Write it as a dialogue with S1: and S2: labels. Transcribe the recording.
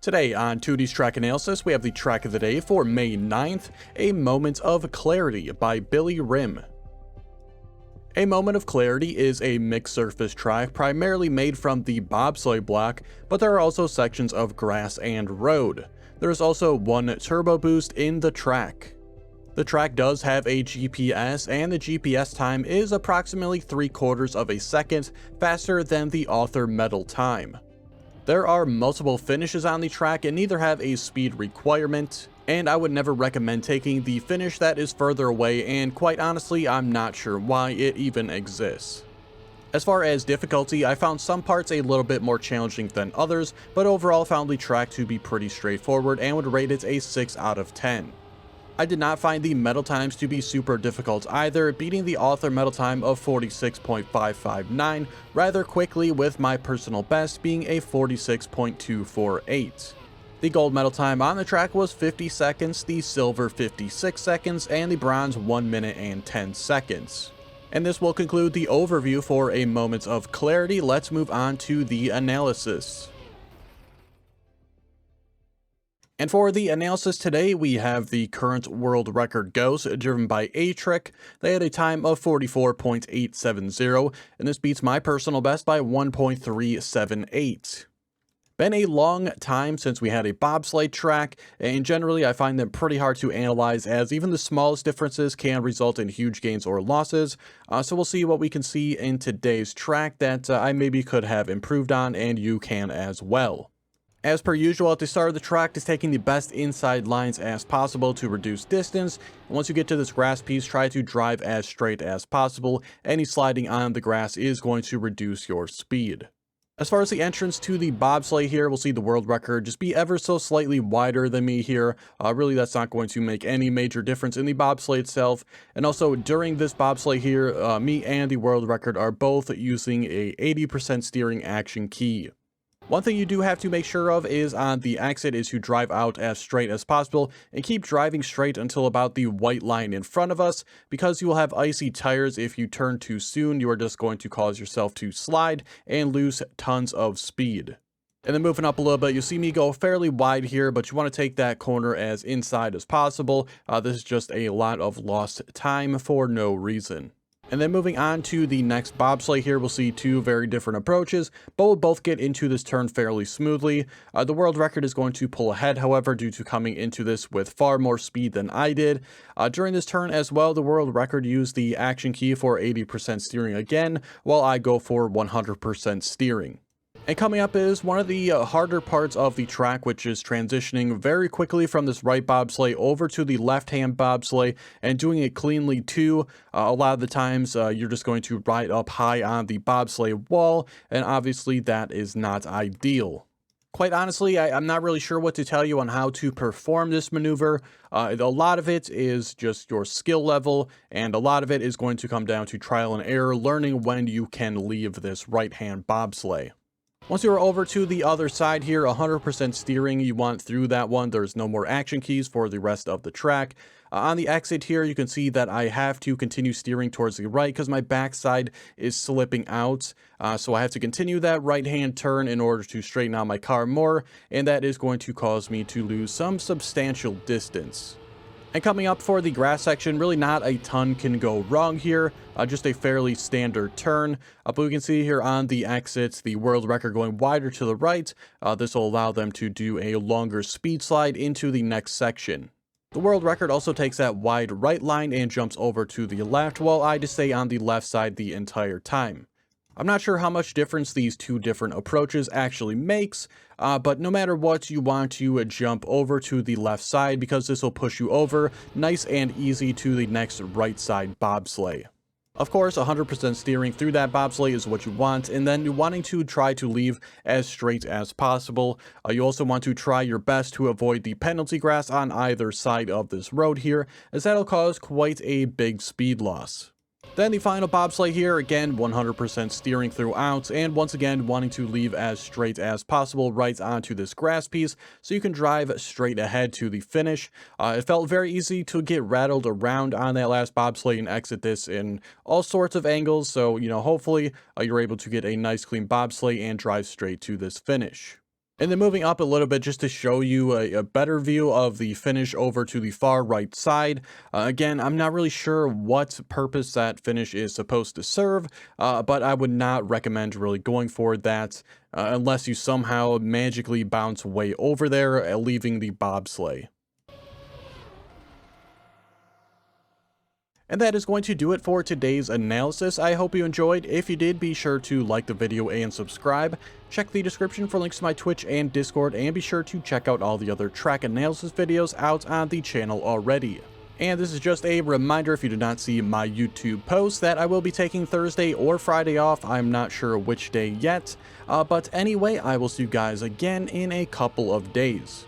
S1: Today on Teuty's track analysis, we have the track of the day for May 9th, A Moment of Clarity by Billyrim. A Moment of Clarity is a mixed surface track primarily made from the bobsleigh block, but there are also sections of grass and road. There is also one turbo boost in the track. The track does have a GPS, and the GPS time is approximately 3/4 of a second faster than the author medal time. There are multiple finishes on the track and neither have a speed requirement, and I would never recommend taking the finish that is further away, and quite honestly I'm not sure why it even exists. As far as difficulty, I found some parts a little bit more challenging than others, but overall found the track to be pretty straightforward and would rate it a 6 out of 10. I did not find the medal times to be super difficult either, beating the author medal time of 46.559 rather quickly, with my personal best being a 46.248. The gold medal time on the track was 50 seconds, the silver 56 seconds, and the bronze 1 minute and 10 seconds. And this will conclude the overview for A Moment of Clarity. Let's move on to the analysis. And for the analysis today, we have the current world record ghost driven by A-Trick. They had a time of 44.870, and this beats my personal best by 1.378. Been a long time since we had a bobsleigh track, and generally I find them pretty hard to analyze, as even the smallest differences can result in huge gains or losses. So we'll see what we can see in today's track that I maybe could have improved on, and you can as well. As per usual, at the start of the track, is taking the best inside lines as possible to reduce distance. And once you get to this grass piece, try to drive as straight as possible. Any sliding on the grass is going to reduce your speed. As far as the entrance to the bobsleigh here, we'll see the world record just be ever so slightly wider than me here. Really, that's not going to make any major difference in the bobsleigh itself. And also, during this bobsleigh here, me and the world record are both using a 80% steering action key. One thing you do have to make sure of is on the exit is to drive out as straight as possible and keep driving straight until about the white line in front of us, because you will have icy tires. If you turn too soon, you are just going to cause yourself to slide and lose tons of speed. And then moving up a little bit, you'll see me go fairly wide here, but you want to take that corner as inside as possible. This is just a lot of lost time for no reason. And then moving on to the next bobsleigh here, we'll see two very different approaches, but we'll both get into this turn fairly smoothly. The world record is going to pull ahead, however, due to coming into this with far more speed than I did. During this turn as well, the world record used the action key for 80% steering again, while I go for 100% steering. And coming up is one of the harder parts of the track, which is transitioning very quickly from this right bobsleigh over to the left-hand bobsleigh and doing it cleanly too. A lot of the times you're just going to ride up high on the bobsleigh wall, and obviously that is not ideal. Quite honestly, I'm not really sure what to tell you on how to perform this maneuver. A lot of it is just your skill level, and a lot of it is going to come down to trial and error, learning when you can leave this right-hand bobsleigh. Once you're over to the other side here, 100% steering you want through that one. There's no more action keys for the rest of the track. On the exit here, you can see that I have to continue steering towards the right because my backside is slipping out. So I have to continue that right-hand turn in order to straighten out my car more, and that is going to cause me to lose some substantial distance. And coming up for the grass section, really not a ton can go wrong here. Just a fairly standard turn. But we can see here on the exits, the world record going wider to the right. This will allow them to do a longer speed slide into the next section. The world record also takes that wide right line and jumps over to the left, while I just stay on the left side the entire time. I'm not sure how much difference these two different approaches actually makes, but no matter what, you want to jump over to the left side because this will push you over nice and easy to the next right side bobsleigh. Of course, 100% steering through that bobsleigh is what you want, and then you're wanting to try to leave as straight as possible. You also want to try your best to avoid the penalty grass on either side of this road here, as that'll cause quite a big speed loss. Then the final bobsleigh here, again 100% steering throughout, and once again wanting to leave as straight as possible right onto this grass piece so you can drive straight ahead to the finish. It felt very easy to get rattled around on that last bobsleigh and exit this in all sorts of angles, so hopefully you're able to get a nice clean bobsleigh and drive straight to this finish. And then moving up a little bit just to show you a better view of the finish over to the far right side. Again, I'm not really sure what purpose that finish is supposed to serve, but I would not recommend really going for that unless you somehow magically bounce way over there, leaving the bobsleigh. And that is going to do it for today's analysis. I hope you enjoyed. If you did, be sure to like the video and subscribe. Check the description for links to my Twitch and Discord, and be sure to check out all the other track analysis videos out on the channel already. And this is just a reminder, if you did not see my YouTube post, that I will be taking Thursday or Friday off. I'm not sure which day yet. But anyway, I will see you guys again in a couple of days.